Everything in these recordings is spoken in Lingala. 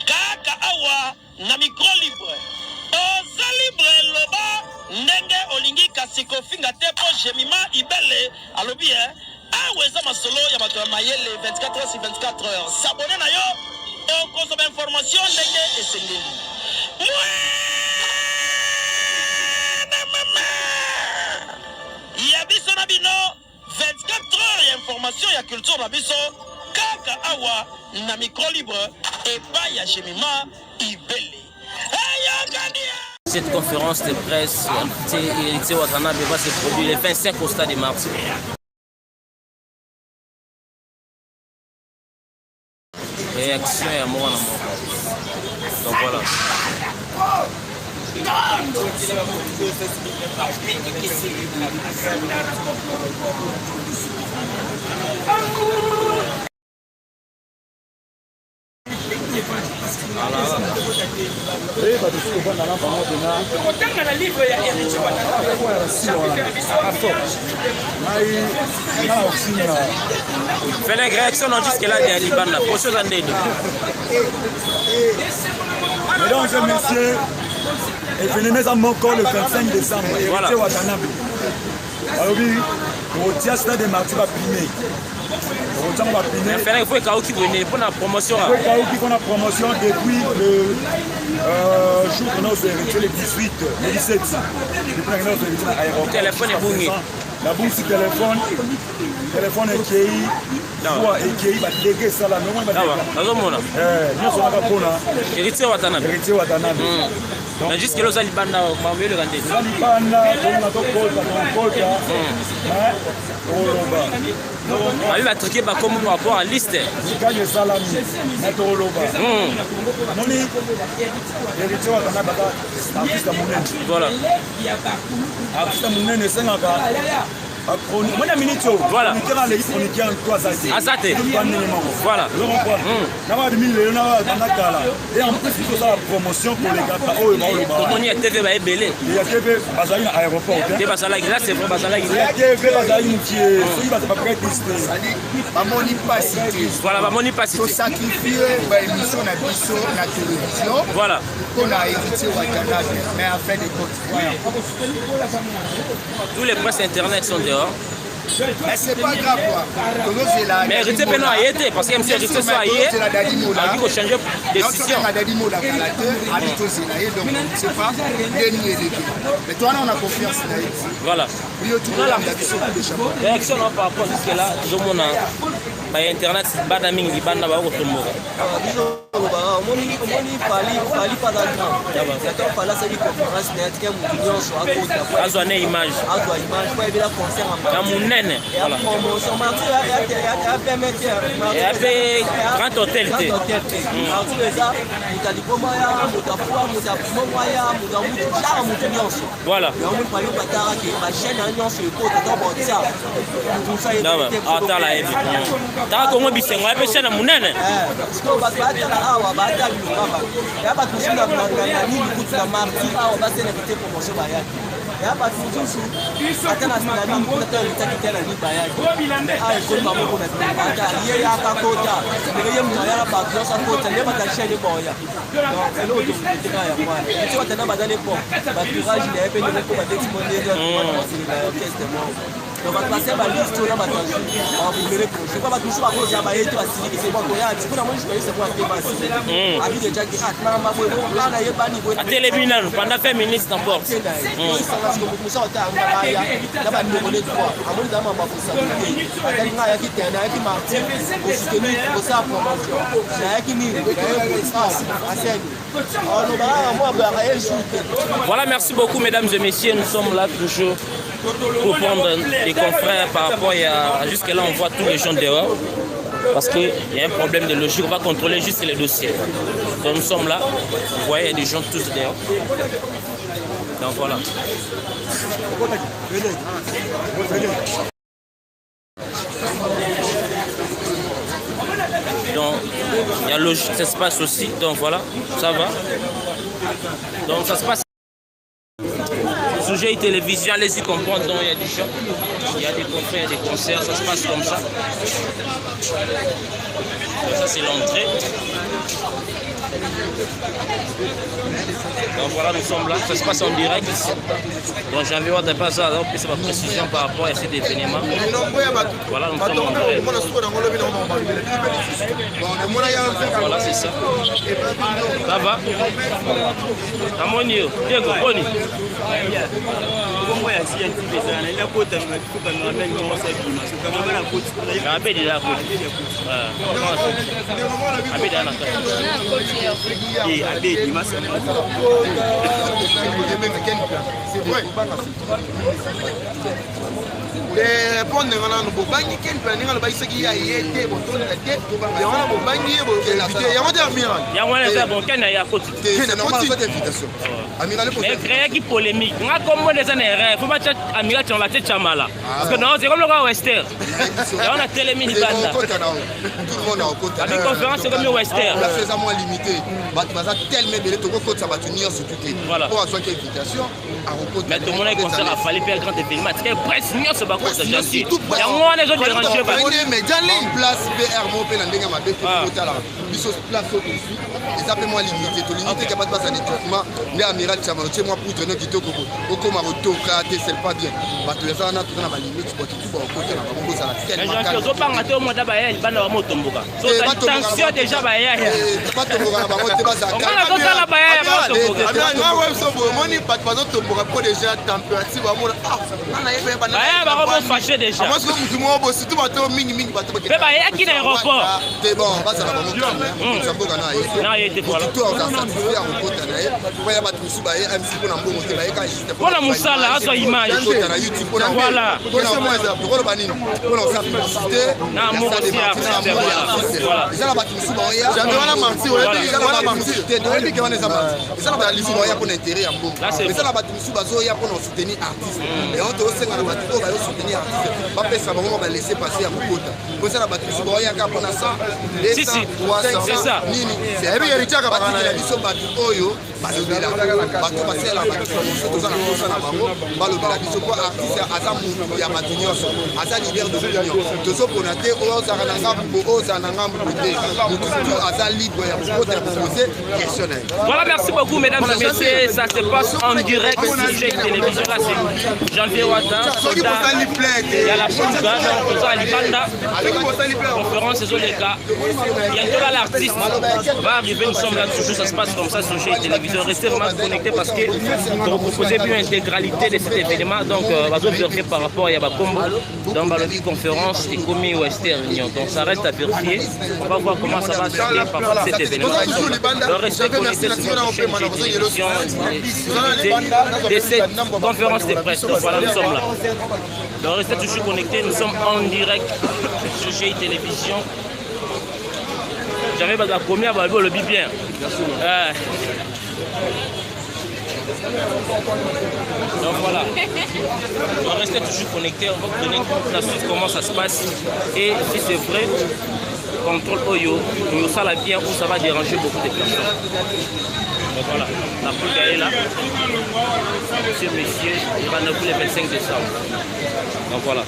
Kaka awa na micro libre. Oza libre loba ndenge olingi kasiko finga tepo jemima ibele alobi aweza masolo ya bato ya mayele 24 heures sur 24 heures. S'abonner na yo o consomme information ndenge esengeli. Ya biso na bino 24 heures ya information ya culture na biso kaka awa na micro libre et pas ya jemima ibele. Cette conférence de presse, Héritier Watanabe va se produire le 25 au Stade de Mars. Réaction et amour en amour. Donc voilà. Fais la réaction jusque-là de Liban. Mesdames et messieurs, venez à mon corps le 25 décembre. Voilà. Au Stade de Martyrs va primer. Il faut que vous venez pour la promotion. Il faut que la promotion depuis le jour de notre héritier, le 18, le 17. Depuis notre héritier à l'aéroport. Téléphone est bougé. La bourse téléphone est qui est va déguer ça là. Héritier Watanabe. Héritier Watanabe. Mais jusqu'à là, ça Liban là, on va le regarder. Ça Liban là, on a tout colta. Il va triquer comme par rapport à liste. Quand je salami, mettre au loba. Moni, héritier Watanabe, artiste à Mounen. Voilà. Artiste à Mounen, c'est un gars. Voilà. Voilà. Et en plus, il faut ça la promotion pour les gars. On y a TV va belé. Il y a TV Bazali à l'aéroport. TV Bazali là, c'est vrai Bazali. Il y a TV Bazali qui est. Il va pas prêter. Voilà, va moni pas faut sacrifier l'émission na biso na télévision. Voilà. Pour la héritier Watanabe, mais en fait des comptes. Tous les presses internet sont dehors. Mais c'est pas grave quoi. Mais héritier Peno a été parce que monsieur héritier soit hier. Il faut changer de décision. Mais toi on a confiance. Voilà. Réaction par rapport à ce là, je m'en internet badaming libanda ba ko tomoka omoni fali pas d'argent d'accord fala ça dit conférence net que mon so akota azwa ne image pas bien concert na munene voilà promotion marti ya permettre et après grand hôtel te marti ça mutaliboma ya mutafua mutafuma ya mutamuja mutunyoso voilà ya mon fali patara que ma chaîne annonce ko ta botia tout ça est atala ebi ta ko mo bisengo ya pesa na munene siko batala awa batali ngaba ya batushinda mangana nini kutu marti awa basene kite promotion ba yaki ya batususu atana sina nini kutu litaki tena ni ba yaki ai ko ba mo na bata ye ya ka kota ye mutaya ba klosa kota le batashele boya donc elo to kutika ya kwa iti watana badale po ba courage le pe ne ko ba testimonier de orchestre mo donc on va passer à liste là maintenant on va vous le reprocher pas toujours à cause ya ba yetu asili c'est bon koya tu kuna mwisho c'est quoi que passer abi de jaki atna mabo là na yebani bo a télébinan pendant 20 minutes n'importe ça parce que vous ça ta ngaba ya na ba ndoko le quoi amoni da mamba pour ça atali nga ya kitenda ya kimarti pour soutenir pour ça promotion na ya kimi voilà, merci beaucoup mesdames et messieurs, nous sommes là toujours pour prendre des confrères par rapport à jusque là on voit tous les gens dehors parce qu'il y a un problème de logique, on va contrôler juste les dossiers. Donc nous sommes là, vous voyez il y a des gens tous dehors. Donc voilà. Donc il y a logique, ça se passe aussi, donc voilà, ça va. Donc ça se passe. Sujet télévision, allez-y comprendre, donc il y a des gens, il y a des confrères, il y a des concerts, ça se passe comme ça. Ça c'est l'entrée. Donc voilà, nous sommes là, ça se passe en direct ici. Donc j'ai envie de voir des passages, donc c'est ma précision par rapport à cet événement. Voilà, nous sommes en direct. Voilà, c'est ça. Ça va? Amonio, Diego, Boni. Mais créer qui polémique. On a comme des années, il faut pas que Amiral tu en la tête chamala. Parce que non, c'est comme le roi Wester. On a télémis banda. La conférence c'est comme le Wester. La faisant moins limité. Baza tellement belé to ko ça va tenir sur toutes les. Voilà. Pour avoir une invitation à rencontrer. Mais tout le monde est concert à fallait faire grand événement. C'est presque mieux ce bako ça gentil. Il y a moins les autres dérangés pas. Mais dans les place VR mo pe na ndenga mabe ko kotala. Biso place ici. Et ça peut moins limité. To limité capable de passer des traitements. Mais amiral Chamalo, c'est moi pour donner kitoko ko ko marotoka te c'est pas bien. Bato ya sana tout na ba limite ko tout ba côté na bango ça la tellement. Mais je pas ngate au moda ba ya bana wa motomboka. So tension déjà ba ya. Pas tomboka na bango te ba za. On a la ba ya ba motomboka. Nga web so bo moni pat pas tomboka pour déjà température ba mo ah na yebe ba na. Ba ya ba fâché déjà. Moi so mutu mo bo surtout bato mingi bato ba. Ba ya qui na aéroport. C'est bon, ba ça va bango. Ça boka na ye. Na ye te voilà. Tout on ça satisfait à rencontrer na ye. Pour ya bato musu ba ye MC pour na mbongo te ba ye ka juste. Pour la musala aso image. Voilà. Pour na moi ça pour ba nini. Pour na ça publicité. Na mo aussi voilà. Ça la bato musu ba ya. J'avais wala menti ouais. Ça la publicité. Donc il que on est ça. Ça la bato musu ba ya pour l'intérêt en mbongo. Mais ça la bato musu ba zo ya pour soutenir artiste. Et on te aussi na bato ba yo soutenir artiste. Ba pesa bango ba laisser passer à Bogota. Pour ça la bato musu ba ya ka pour na ça. Si si. C'est ça. Nini. C'est bien richaka ba na biso bato oyo balobela bato basela bato toza na kosa na bango balobela biso po artiste aza mutu ya bato nyonso aza libre de l'opinion tozopona te oyo ozala na ngambu oyo ozala na ngambu te mutu aza libre ya kokota ya koposer question na ye. Voilà, merci beaucoup mesdames et messieurs, ça se passe en direct sur Sujet télévision. Là c'est Janvier Ouattara, il y a la Pouga, donc à Libanda, conférence c'est les cas. Bientôt là l'artiste va arriver, nous sommes là toujours, ça se passe comme ça sur Sujet télévision. Restez vraiment connectés parce que pour vous proposer bien l'intégralité de cet événement, donc on va vérifier par rapport à Yabakombo, dans la conférence et commis Wester Réunion. Donc ça reste à vérifier, on va voir comment ça va se faire par rapport à cet événement. Donc restez connectés sur notre chaîne télévision de cette conférence de presse. Donc voilà, nous sommes là. Donc restez toujours connectés, nous sommes en direct sur Sujet télévision. J'avais pas la première, le bien. Donc voilà, on reste toujours connecté, on va vous donner la suite comment ça se passe et si c'est vrai, contrôle Oyo, ça la bien ou ça va déranger beaucoup de personnes. Donc voilà, la Pouga est là, monsieur, messieurs, il va nous le 25 décembre. Donc voilà.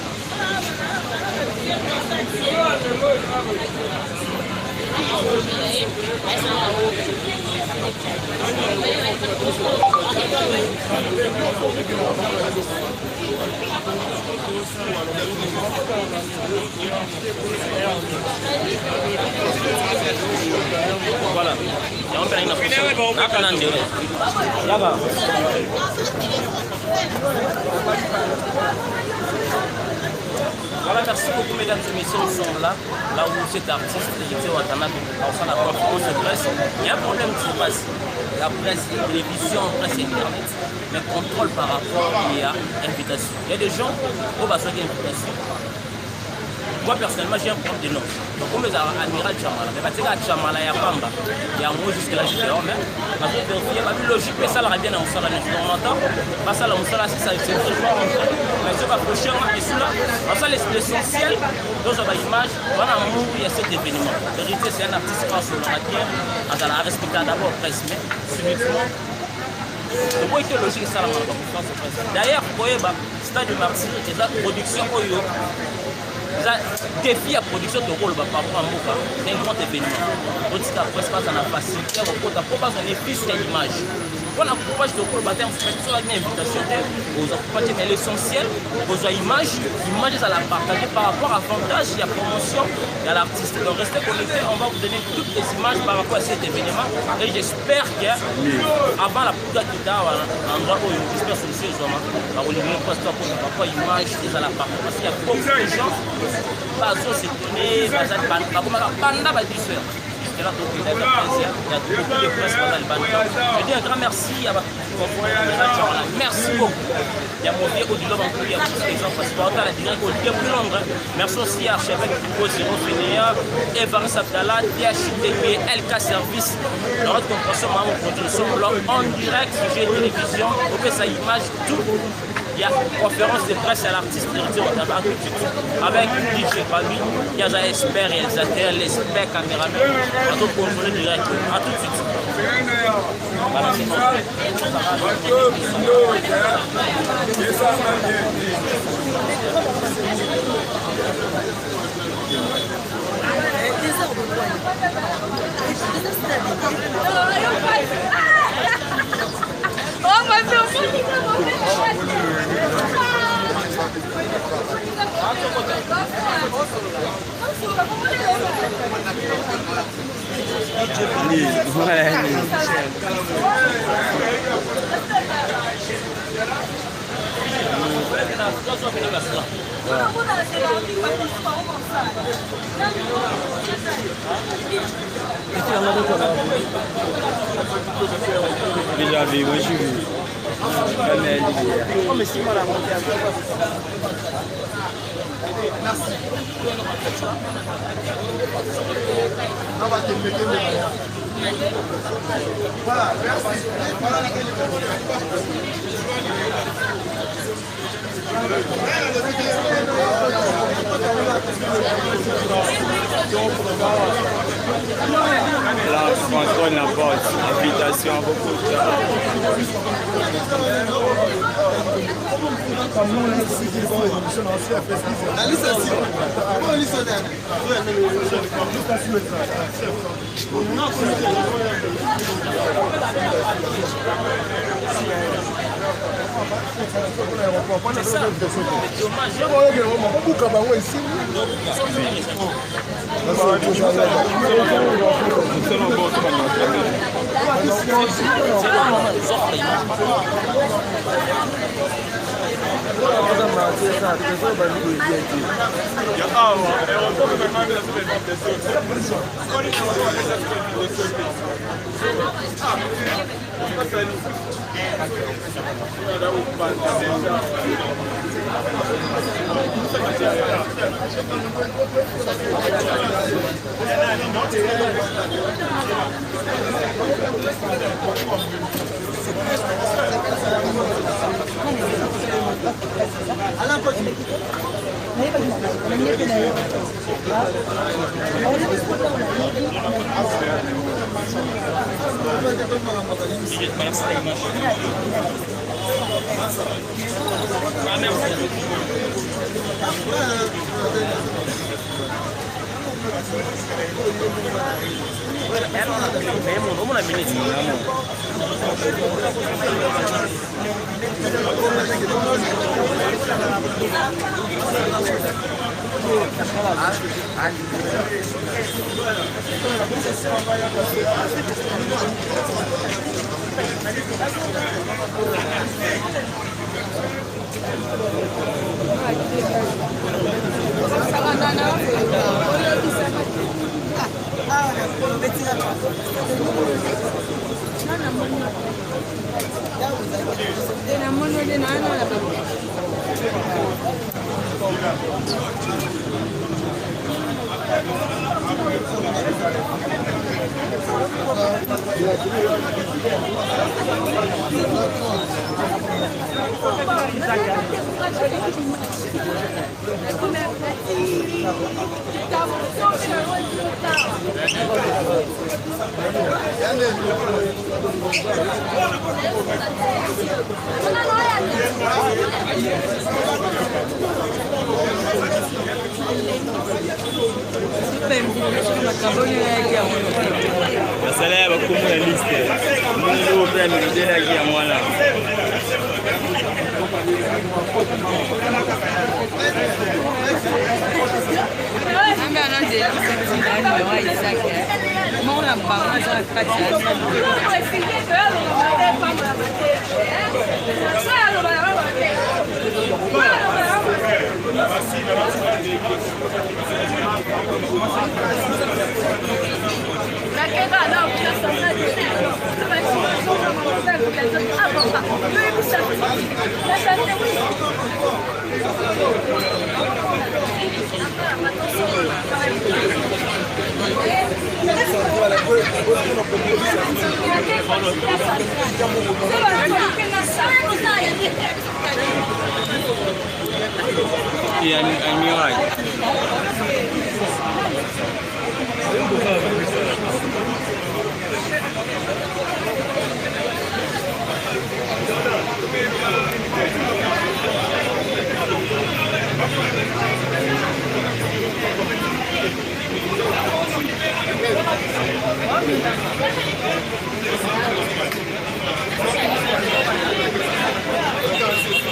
Voilà. Voilà, merci beaucoup mesdames et messieurs, nous sommes là où cet artiste, Janvier Ouattara, enfin la conférence de presse. Il y a un problème qui se passe. La presse, la télévision, la presse internet, mais contrôle par rapport à l'invitation. Il y a des gens qui ont besoin d'invitation. Moi personnellement j'ai un problème de nom. Donc comme les amiral Chamala, mais parce que Chamala il y a Pamba, il y a moi jusque là j'étais là, mais ma vérifier, ma logique, mais ça la bien dans le salon, on entend, pas ça là on sait là si ça c'est toujours rentrer, mais c'est pas prochain et cela, ça l'essentiel dans une image, voilà où il y a cet événement. La vérité c'est un artiste qui passe sur la terre, on a respecté d'abord presse, mais subitement c'est quoi était logique ça la conférence de presse. D'ailleurs koyeba stade de Martyr et la production oyo ça défi à production de rôle par rapport à Moka, c'est un grand événement. Donc c'est la presse pas dans la facilité pour pas son efficace à l'image. Pour la propage de rôle bataille en fait sur une invitation aux accompagnés mais l'essentiel aux images à la partager par rapport à l'avantage et à la promotion et à l'artiste. Donc restez connectés, on va vous donner toutes les images par rapport à cet événement et j'espère que avant la poudre qui est endroit où j'espère solliciter les hommes par Olivier Pasteur pour rapport à l'image et à la partage parce qu'il y a beaucoup de gens bazo s'étonner, bazali banda badisseur. Il y a beaucoup de presse pendant le bandeau. Je dis un grand merci à merci beaucoup. Il y a mon vieux Odilo Bancouli, il y a tous les gens parce que la direction Olivier Boulondre. Merci aussi à Archevêque Hugo Zéro Fénéa, Evaris Abdallah, DHTP, LK Service. Dans notre compréhension, on produit son blog en direct, sujet télévision, on fait sa image, tout. Il y a une conférence de presse à l'artiste avec DJ Fabi, il y a des experts réalisateurs, les experts caméramans, à tout contrôler direct. À tout de suite. Voilà, c'est déjà vu, moi je suis vu. Mais si moi la montée à Voilà, merci. Là, je contrôle la porte. Invitation à beaucoup de gens. basala ya bakomo na liste moni lo pe melodela ki ya mwana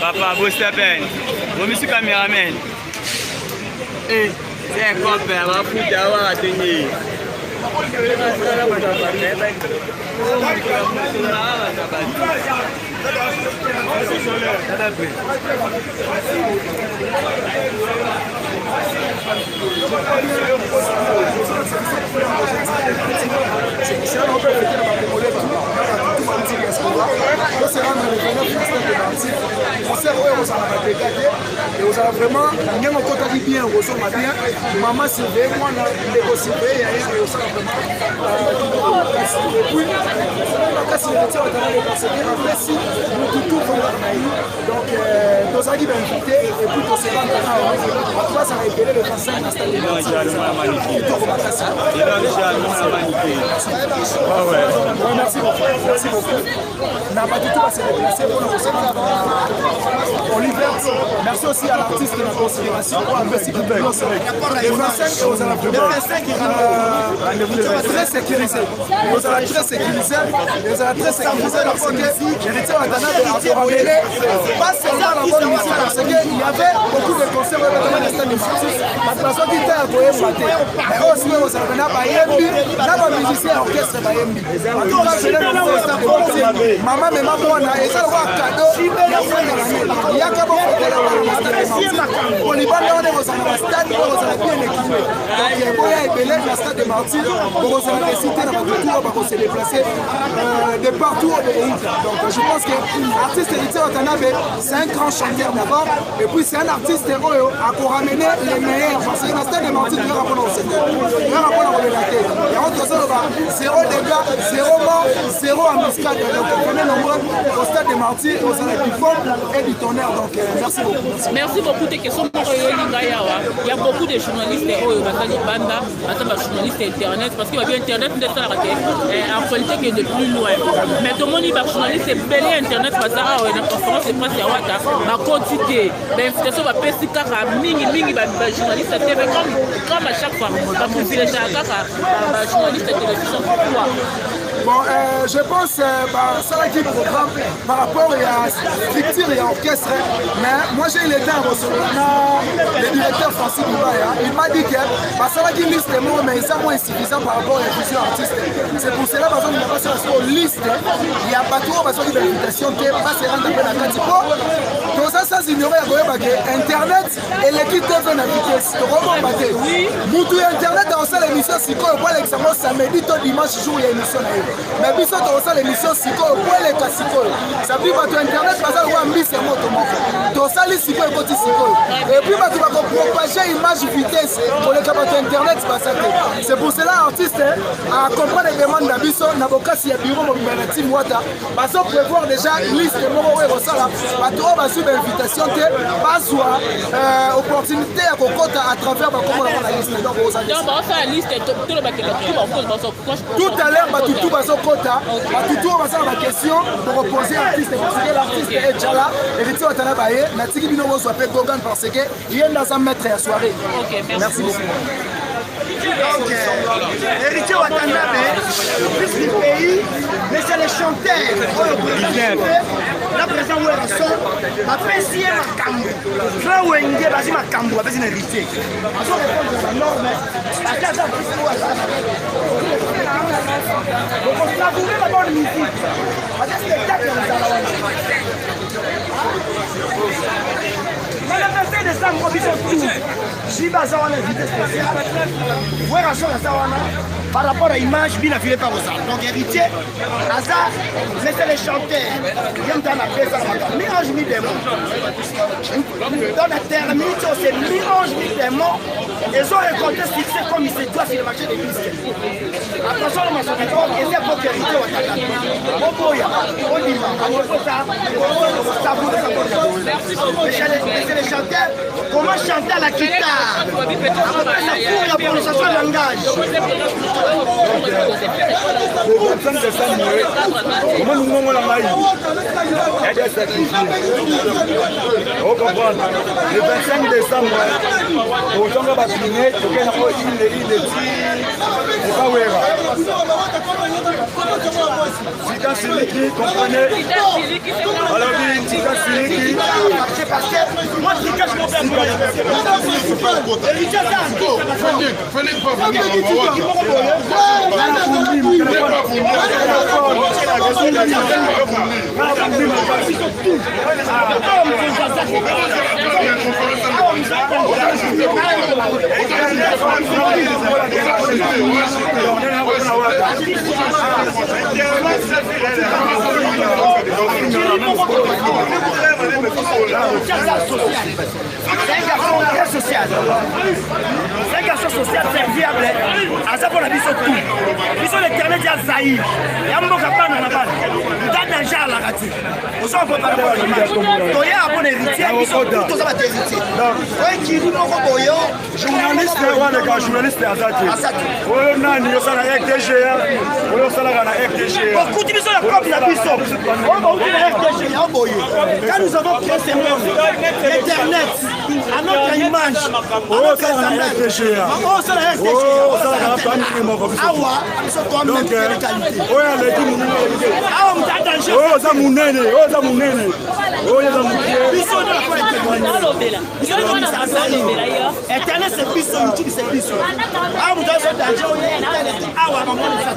Papa, beau sapin. Bon, monsieur caméraman. Eh, c'est un copain, on va foutre à voir à tenir. Et vous avez vraiment bien encore bien, vous avez bien, maman surveille, moi, on surveille, et vous avez vraiment. Et puis, si le métier après, si tout donc, nous avons invité, et puis, on s'est rendu à toi, ça va épeler le 25 installé. Merci beaucoup. Merci beaucoup. On n'a pas du tout à se déplacer pour nous recevoir Oliver. Merci aussi à l'artiste de la considération. Les 25 aux alentours. Très sécurisé. Vous allez très sécurisé. Vous allez très sécurisé parce que l'héritier Watanabe a ramené pas seulement la bonne musique parce qu'il y avait beaucoup de concerts dans l'instant de musique. La personne qui était à Goye Maté. Mais aussi aux alentours Bayembi. Là, le musicien orchestre Bayembi. En tout cas, je l'ai montré. Maman, mais maman, et ça va cadeau. Il y a qu'à Olibanda on est au stade, on est bien équipé. Donc il y a Belém, la stade de Martyr, on a décidé de se déplacer de partout au pays. Donc je pense que l'artiste héritier Watanabe, c'est un grand chanteur d'abord, et puis c'est un artiste héros à ramener les meilleurs. Parce que la stade de Martyr, il y a un rapport au secteur, il y a un rapport au relaté. Et en tout cas, zéro dégâts, zéro mort, zéro embuscade. Donc on est nombreux au stade de Martyr, au stade du Fond et du Tonnerre. Donc merci beaucoup. Merci beaucoup de questions. Il y a beaucoup de journalistes journalistes internet parce que internet en qualité qui est de plus loin. Mais tout le monde dit que journaliste est belé internet parce que la conférence de presse ma quantité l'invitation va passer car mingi journaliste TV comme à chaque fois va privilégier car journaliste de télévision. Pourquoi? Bon, je pense ça va être programme par rapport à structure et orchestre. Mais moi j'ai eu le temps de recevoir le directeur Francis Boubaya. Il m'a dit que ça va être une liste de mots, mais ça moins insuffisant par rapport à plusieurs artistes. C'est pour cela qu'il n'y a pas sur la liste. Il n'y a pas trop de l'invitation qui va se rendre à la Katipo. Donc ça, sans ignorer Internet et l'équipe de la vitesse. Oui. Moutou Internet dans cette émission, c'est quoi? Pour l'examen samedi, dimanche, jour, il y a une émission. Mais biso toza l'émission sikoyo kweleka sikoyo ça veut dire que internet baza wa mbisi ya moto moko tosali sikoyo koti sikoyo et puis bato bakopropager image vitesse koleka bato internet basate. C'est pour cela artiste à comprendre les demandes na biso na bokasi ya bureau mobimba na team wata bazo prévoir déjà liste moko oyo kosala bato oyo bazwi invitation te bazwa opportunité ya kokota à travers bakombo na liste. Donc la liste tout à l'heure batutu bazokota batutu bazala ba question pour reposer l'artiste parce que l'artiste est déjà là et Héritier Watana baye na tiki bino bozwa pe Gogan parce que yenda sa maître ya soirée. Merci beaucoup. Donc, Héritier Watanabe, le fils du pays, mais c'est les chanteurs. Là, présent, où est son, ma pessie est ma cambo. Frère Wenge, vas-y, ma cambo, vas-y, un héritier. Je vais répondre à la norme. À 15 ans, donc, on a trouvé la bonne musique. Parce que spectacle, le 21 décembre, ils sont tous. Jiba Zawana, invité spécial. Ouération Zawana, par rapport à l'image, bien affilée par Rosa. Donc, héritier, Hazard, laissez les chanteurs. Viens dans la paix, mélange mi démons. Dans la termine, c'est mélange mi démons. Ils ont récolté succès comme il se doit sur le marché des disques. Attention, le marché des disques, et c'est pour héritier Watanabe. Boboya, Odima, laissez les chanteurs. Comment chanter à la guitare? La prononciation du langage. Le 25 décembre, comment nous avons la maille? Il y a des sacrifices. On comprend. Le 25 décembre, au temps de Bakiné, il est dit, c'est pas Ouéra. Sika Siliki, comprenez? Alors, Sika Siliki. Parce que moi, Sika, je comprends. C'est un garçon très social. C'est un garçon social serviable. À ça, pour la vie, surtout. Ils sont l'éternel de Zaï. Il y a un mot qui n'a pas dans la balle. Dans un genre, la ratie. Nous sommes pas par rapport à l'image. Il y a un bon héritier. Ils sont tous à la héritier. Oui, qui dit mon boyo. Journaliste, journaliste à Zati. Oui, non, il y a un RTG. Oui, il y a un RTG. Beaucoup de gens sont comme la puissance. On va ouvrir la RTG. Il y a un boyo. Quand nous avons créé ce monde, l'Internet, à notre image, oh, ça va la RTG. Oh, ça va la RTG. Oh, ça va la RTG. Awa, ils sont toi-même de qualité. Oh, elle est dit. Ah, on t'a danger. Oh, ça mon nene. Oh, ça mon nene. Oh, il y a mon nene. Ils sont dans la qualité. Ils sont dans la qualité. Internet, c'est plus YouTube, c'est plus sur. Ah, on t'a danger. Ah, ouais, maman, ça.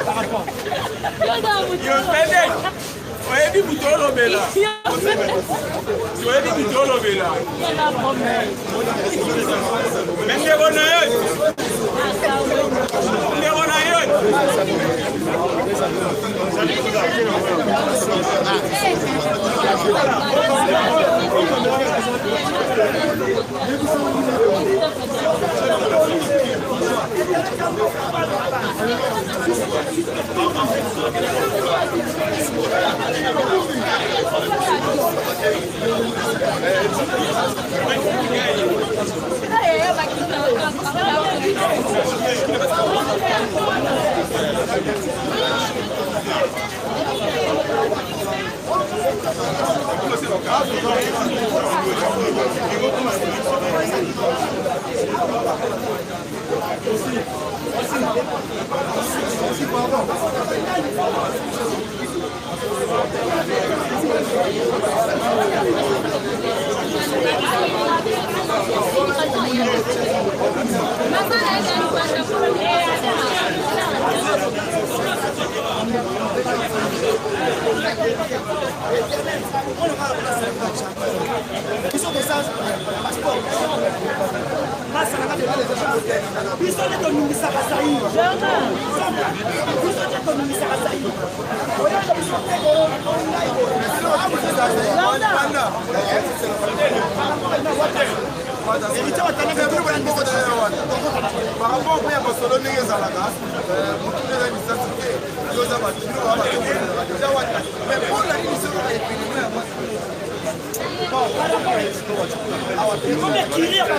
Par rapport. Oyebi butolo bela. Oyebi butolo bela. Mende bona yo. Mende bona yo. Par rapport au Barcelone, mais pour la Il faut équilibrer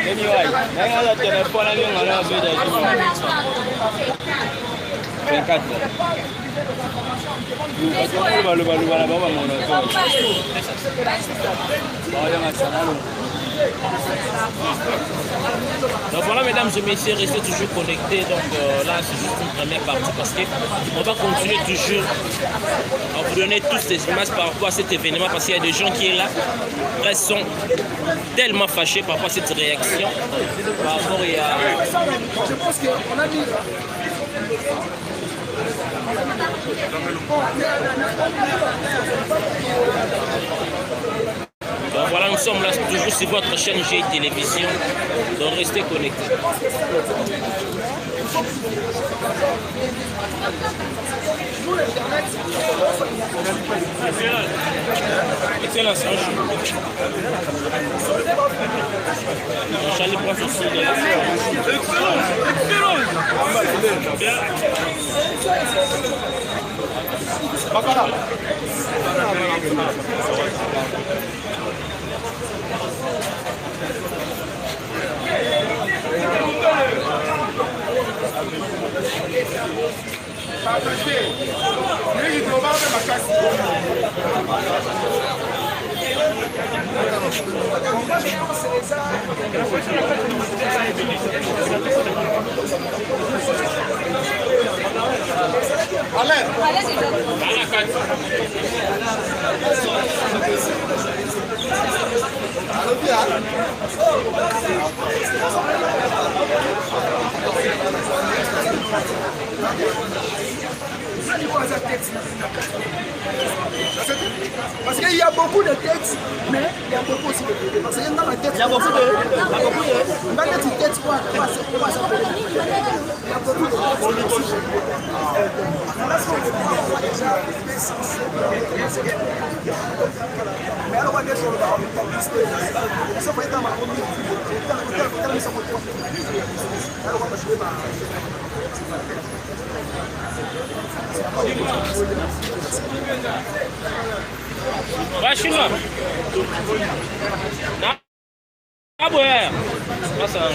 Anyway, I got a telephone and you're going to be Donc voilà mesdames et messieurs, restez toujours connectés. Donc là c'est juste une première partie parce qu'on va continuer toujours à vous donner toutes ces images par rapport à cet événement parce qu'il y a des gens qui sont là, ils sont tellement fâchés par rapport à cette réaction. Par rapport à... Je pense qu'on a mis... Donc voilà, nous sommes là toujours sur votre chaîne GI Télévision, donc restez connectés. Excellent, c'est un jeu. Charlie prend son sou de la Parce qu'il y a beaucoup de textes, mais il y a beaucoup aussi de textes. Parce que dans la tête, il y a beaucoup de textes. Il y a beaucoup de textes. Mais alors, on va dire sur le bas, ça va être dans ma commune. Vai, China. Ah, boé. Passa lá.